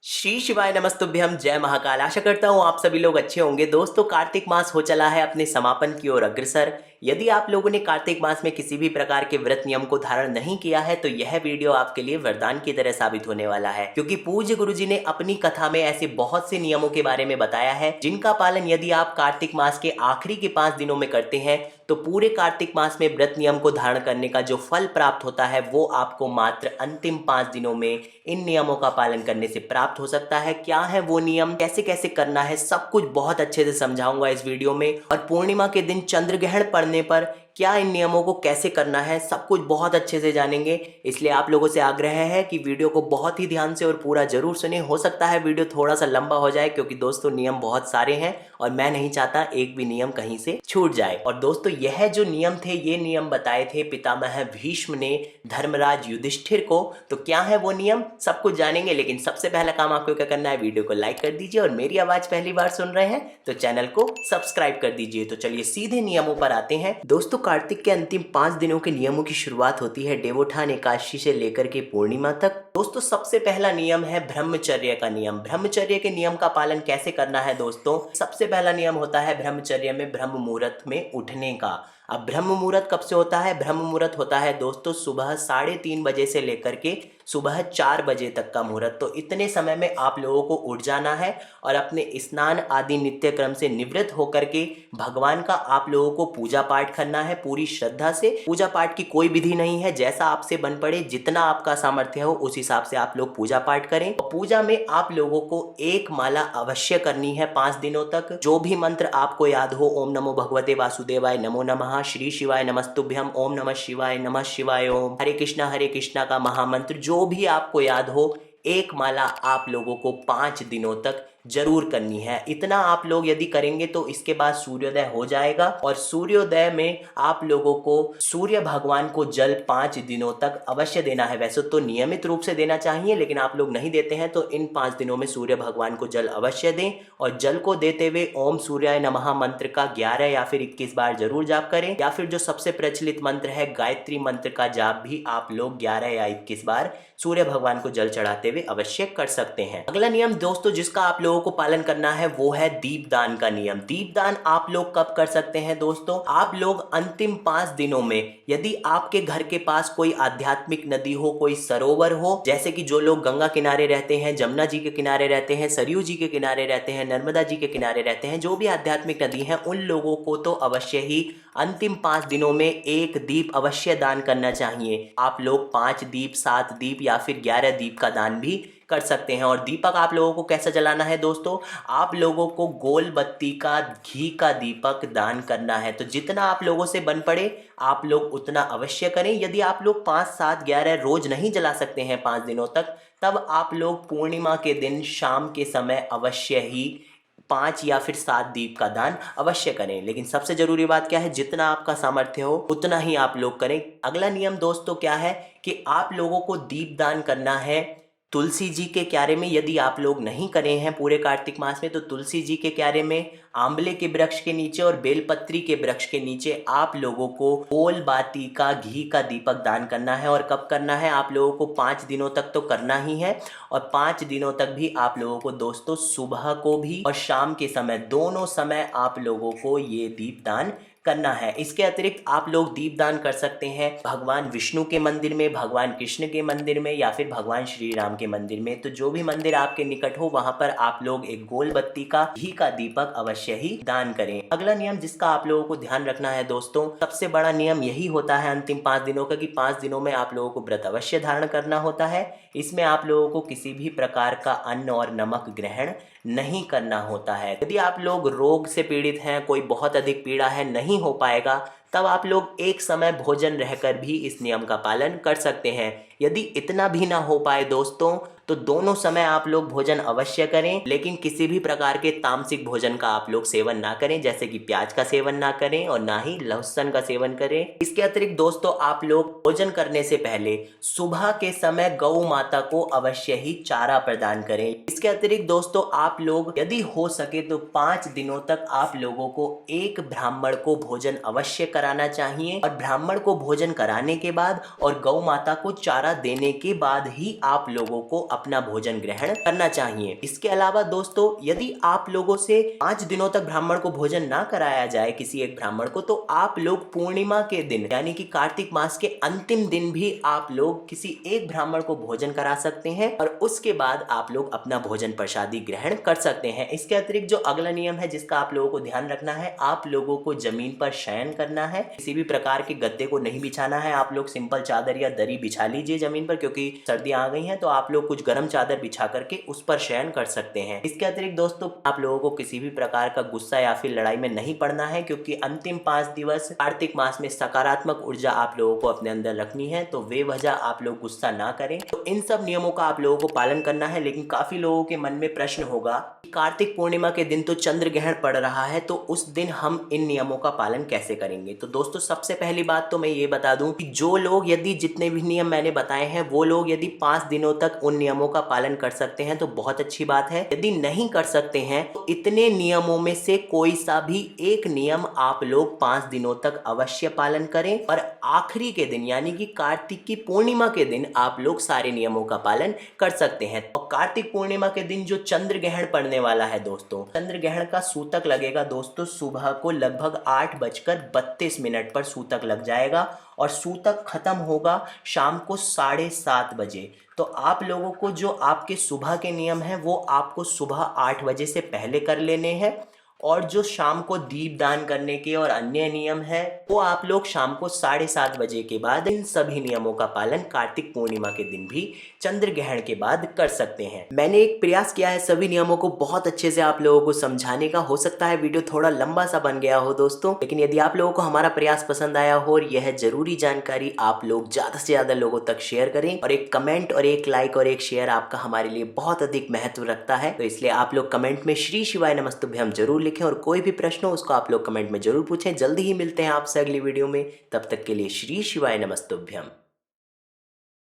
श्री शिवाय नमस्तुभ्यम। जय महाकाल। आशा करता हूँ आप सभी लोग अच्छे होंगे। दोस्तों, कार्तिक मास हो चला है अपने समापन की ओर अग्रसर। यदि आप लोगों ने कार्तिक मास में किसी भी प्रकार के व्रत नियम को धारण नहीं किया है तो यह वीडियो आपके लिए वरदान की तरह साबित होने वाला है, क्योंकि पूज्य गुरुजी ने अपनी कथा में ऐसे बहुत से नियमों के बारे में बताया है जिनका पालन यदि आप कार्तिक मास के आखिरी के 5 दिनों में करते हैं तो पूरे कार्तिक मास में व्रत नियम को धारण करने का जो फल प्राप्त होता है वो आपको मात्र अंतिम 5 दिनों में इन नियमों का पालन करने से प्राप्त हो सकता है। क्या है वो नियम, कैसे कैसे करना है, सब कुछ बहुत अच्छे से समझाऊंगा इस वीडियो में। और पूर्णिमा के दिन चंद्र ग्रहण पड़ने पर क्या इन नियमों को कैसे करना है, सब कुछ बहुत अच्छे से जानेंगे। इसलिए आप लोगों से आग्रह है कि वीडियो को बहुत ही ध्यान से और पूरा जरूर सुने। हो सकता है वीडियो थोड़ा सा लंबा हो जाए, क्योंकि दोस्तों नियम बहुत सारे हैं और मैं नहीं चाहता एक भी नियम कहीं से छूट जाए। और दोस्तों, यह जो नियम थे, ये नियम बताए थे पितामह भीष्म ने धर्मराज युधिष्ठिर को। तो क्या है वो नियम, सब कुछ जानेंगे। लेकिन सबसे पहला काम आपको क्या करना है, वीडियो को लाइक कर दीजिए और मेरी आवाज पहली बार सुन रहे हैं तो चैनल को सब्सक्राइब कर दीजिए। तो चलिए सीधे नियमों पर आते हैं। दोस्तों, कार्तिक के अंतिम 5 दिनों के नियमों की शुरुआत होती है देवोत्थान एकादशी से लेकर के पूर्णिमा तक। दोस्तों, सबसे पहला नियम है ब्रह्मचर्य का नियम। ब्रह्मचर्य के नियम का पालन कैसे करना है दोस्तों, सबसे पहला नियम होता है ब्रह्मचर्य में ब्रह्म मुहूर्त में उठने का। अब ब्रह्म मुहूर्त कब से होता है, ब्रह्म मुहूर्त होता है दोस्तों सुबह 3:30 बजे से लेकर के सुबह 4 बजे तक का मुहूर्त। तो इतने समय में आप लोगों को उठ जाना है और अपने स्नान आदि नित्य क्रम से निवृत्त होकर के भगवान का आप लोगों को पूजा पाठ करना है पूरी श्रद्धा से। पूजा पाठ की कोई विधि नहीं है, जैसा आपसे बन पड़े, जितना आपका सामर्थ्य हो उस हिसाब से आप लोग पूजा पाठ करें। और पूजा में आप लोगों को एक माला अवश्य करनी है 5 दिनों तक। जो भी मंत्र आपको याद हो, ओम नमो भगवते वासुदेवाय नमो नमः, श्री शिवाय नमस्तुभ्यम, ओम नमः शिवाय ओम, हरे कृष्णा का महामंत्र, जो भी आपको याद हो, एक माला आप लोगों को 5 दिनों तक जरूर करनी है। इतना आप लोग यदि करेंगे तो इसके बाद सूर्योदय हो जाएगा और सूर्योदय में आप लोगों को सूर्य भगवान को जल 5 दिनों तक अवश्य देना है। वैसे तो नियमित रूप से देना चाहिए, लेकिन आप लोग नहीं देते हैं तो इन 5 दिनों में सूर्य भगवान को जल अवश्य दें। और जल को देते हुए ओम सूर्याय नमः मंत्र का 11 या फिर 21 बार जरूर जाप करें, या फिर जो सबसे प्रचलित मंत्र है गायत्री मंत्र का जाप भी आप लोग 11 या 21 बार सूर्य भगवान को जल चढ़ाते हुए अवश्य कर सकते हैं। अगला नियम दोस्तों जिसका आप लोगों को पालन करना है वो है दीपदान का नियम। दीपदान आप लोग कब कर सकते हैं दोस्तों, आप लोग अंतिम 5 दिनों में, यदि आपके घर के पास कोई आध्यात्मिक नदी हो, कोई सरोवर हो, जैसे कि जो लोग गंगा किनारे रहते हैं, जमुना जी के किनारे रहते हैं, सरयू जी के किनारे रहते हैं, नर्मदा जी के किनारे रहते हैं, जो भी आध्यात्मिक नदी है, उन लोगों को तो अवश्य ही अंतिम 5 दिनों में एक दीप अवश्य दान करना चाहिए। आप लोग 5 दीप, 7 दीप या फिर 11 दीप का दान भी कर सकते हैं। और दीपक आप लोगों को कैसा जलाना है दोस्तों, आप लोगों को गोल बत्ती का घी का दीपक दान करना है। तो जितना आप लोगों से बन पड़े आप लोग उतना अवश्य करें। यदि आप लोग 5, 7, 11 रोज नहीं जला सकते हैं 5 दिनों तक, तब आप लोग पूर्णिमा के दिन शाम के समय अवश्य ही 5 या फिर 7 दीप का दान अवश्य करें। लेकिन सबसे जरूरी बात क्या है, जितना आपका सामर्थ्य हो उतना ही आप लोग करें। अगला नियम दोस्तों क्या है कि आप लोगों को दीप दान करना है तुलसी जी के क्यारे में। यदि आप लोग नहीं करे हैं पूरे कार्तिक मास में तो तुलसी जी के क्यारे में, आंवले के वृक्ष के नीचे और बेलपत्री के वृक्ष के नीचे आप लोगों को गोल बाती का घी का दीपक दान करना है। और कब करना है, आप लोगों को 5 दिनों तक तो करना ही है। और 5 दिनों तक भी आप लोगों को दोस्तों सुबह को भी और शाम के समय, दोनों समय आप लोगों को ये दीप दान करना है। इसके अतिरिक्त आप लोग दीपदान कर सकते हैं भगवान विष्णु के मंदिर में, भगवान कृष्ण के मंदिर में या फिर भगवान श्री राम के मंदिर में। तो जो भी मंदिर आपके निकट हो वहां पर आप लोग एक गोल बत्ती का घी का दीपक अवश्य ही दान करें। अगला नियम जिसका आप लोगों को ध्यान रखना है दोस्तों, सबसे बड़ा नियम यही होता है अंतिम 5 दिनों का, कि 5 दिनों में आप लोगों को व्रत अवश्य धारण करना होता है। इसमें आप लोगों को किसी भी प्रकार का अन्न और नमक ग्रहण नहीं करना होता है। यदि आप लोग रोग से पीड़ित हैं, कोई बहुत अधिक पीड़ा है, नहीं हो पाएगा, तब आप लोग एक समय भोजन रहकर भी इस नियम का पालन कर सकते हैं। यदि इतना भी ना हो पाए दोस्तों तो दोनों समय आप लोग भोजन अवश्य करें, लेकिन किसी भी प्रकार के तामसिक भोजन का आप लोग सेवन ना करें, जैसे कि प्याज का सेवन ना करें और ना ही लहसुन का सेवन करें। इसके अतिरिक्त दोस्तों आप लोग भोजन करने से पहले सुबह के समय गौ माता को अवश्य ही चारा प्रदान करें। इसके अतिरिक्त दोस्तों आप लोग यदि हो सके तो 5 दिनों तक आप लोगों को एक ब्राह्मण को भोजन अवश्य कराना चाहिए। और ब्राह्मण को भोजन कराने के बाद और गौ माता को चारा देने के बाद ही आप लोगों को अपना भोजन ग्रहण करना चाहिए। इसके अलावा दोस्तों, यदि आप लोगों से 5 दिनों तक ब्राह्मण को भोजन ना कराया जाए किसी एक ब्राह्मण को, तो आप लोग पूर्णिमा के दिन यानी कि कार्तिक मास के अंतिम दिन भी आप लोग किसी एक ब्राह्मण को भोजन करा सकते हैं और उसके बाद आप लोग अपना भोजन प्रसादी ग्रहण कर सकते हैं। इसके अतिरिक्त जो अगला नियम है जिसका आप लोगों को ध्यान रखना है, आप लोगों को जमीन पर शयन करना है। किसी भी प्रकार के गद्दे को नहीं बिछाना है। आप लोग सिंपल चादर या दरी बिछा लीजिए जमीन पर, क्योंकि सर्दियां आ गई हैं तो आप लोग कुछ गर्म चादर बिछा करके उस पर शयन कर सकते हैं। इसके अतिरिक्त दोस्तों, आप लोगों को किसी भी प्रकार का गुस्सा या फिर लड़ाई में नहीं पड़ना है, क्योंकि अंतिम 5 दिवस कार्तिक मास में सकारात्मक ऊर्जा आप लोगों को अपने अंदर रखनी है, तो वे वजह आप लोग गुस्सा ना करें। तो इन सब नियमों का आप लोगों को पालन करना है। लेकिन काफी लोगों के मन में प्रश्न होगा कि कार्तिक पूर्णिमा के दिन तो चंद्र ग्रहण पड़ रहा है, तो उस दिन हम इन नियमों का पालन कैसे करेंगे। तो दोस्तों, सबसे पहली बात तो मैं ये बता दूं कि जो लोग यदि जितने भी नियम मैंने बताए हैं वो लोग यदि 5 दिनों तक उन नियमों का पालन कर सकते हैं तो बहुत अच्छी बात है। यदि नहीं कर सकते हैं तो इतने नियमों में से कोई सा भी एक नियम आप लोग 5 दिनों तक अवश्य पालन करें और आखिरी के दिन यानी कि कार्तिक की पूर्णिमा के दिन आप लोग सारे नियमों का पालन कर सकते हैं। और कार्तिक पूर्णिमा के दिन जो चंद्र ग्रहण पड़ने वाला है दोस्तों, चंद्र ग्रहण का सूतक लगेगा दोस्तों सुबह को लगभग 8:32 पर सूतक लग जाएगा और सूतक खत्म होगा शाम को 7:30 बजे। तो आप लोगों को जो आपके सुबह के नियम हैं वो आपको सुबह 8 बजे से पहले कर लेने हैं और जो शाम को दीप दान करने के और अन्य नियम है वो आप लोग शाम को 7:30 बजे के बाद इन सभी नियमों का पालन कार्तिक पूर्णिमा के दिन भी चंद्र ग्रहण के बाद कर सकते हैं। मैंने एक प्रयास किया है सभी नियमों को बहुत अच्छे से आप लोगों को समझाने का। हो सकता है वीडियो थोड़ा लंबा सा बन गया हो दोस्तों, लेकिन यदि आप लोगों को हमारा प्रयास पसंद आया हो और यह जरूरी जानकारी आप लोग ज्यादा से ज्यादा लोगों तक शेयर करें, और एक कमेंट और एक लाइक और एक शेयर आपका हमारे लिए बहुत अधिक महत्व रखता है। तो इसलिए आप लोग कमेंट में श्री शिवाय नमस्तुभ्यम जरूर लिखें और कोई भी प्रश्न हो उसको आप लोग कमेंट में जरूर पूछें। जल्दी ही मिलते हैं आपसे अगली वीडियो में, तब तक के लिए श्री शिवाय नमस्तुभ्यम।